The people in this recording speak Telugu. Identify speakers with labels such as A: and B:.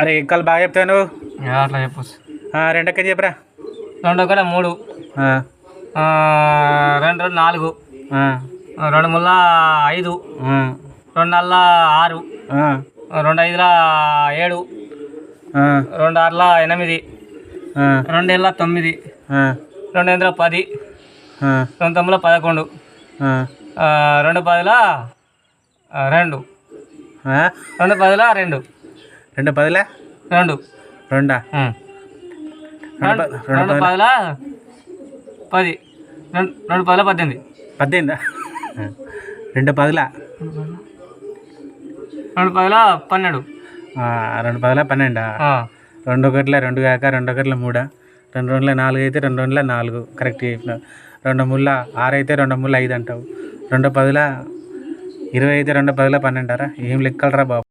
A: అరే ఎక్కలు బాగా చెప్తావు నువ్వు.
B: అట్లా చెప్పొచ్చు.
A: రెండక్క చెప్పరా.
B: 2 1 3, 2 2 4, 2 3 5, 2 4 6, 2 5 7, 2 6 8, 2 7 9, 2 8 10, 2 9 11, 2 10 2, 2 10 2,
A: 2 10
B: 2,
A: 2
B: 2 10 10, 2 10 18,
A: 18. 2 10
B: 2 10 12, 2 10
A: 12. 2 1 2 కాక 2 1 3, 2 2 4 అయితే 2 2 4 కరెక్ట్ చెప్పినావు. 2 3 6 అయితే 2 3 5 అంటావు. 2 10 20 అయితే 2 10 12 అంటారా? ఏం లెక్కలరా బాబు.